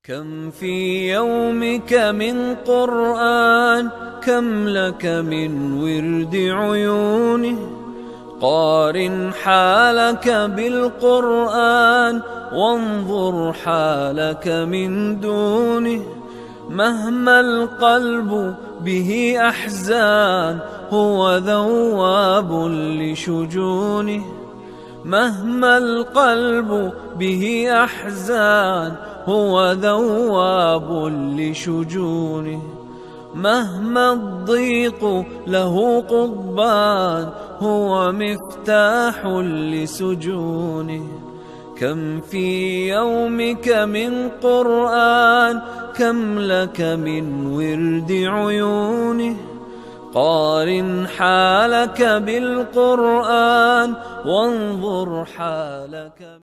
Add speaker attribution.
Speaker 1: كم في يومك من قرآن، كم لك من ورد عيونه. قارن حالك بالقرآن وانظر حالك من دونه. مهما القلب به أحزان هو ذواب لشجونه. مهما القلب به أحزان هو ذواب لشجونه. مهما الضيق له قضبان هو مفتاح لسجونه. كم في يومك من قرآن، كم لك من ورد عيونه. قارن حالك بالقرآن وانظر حالك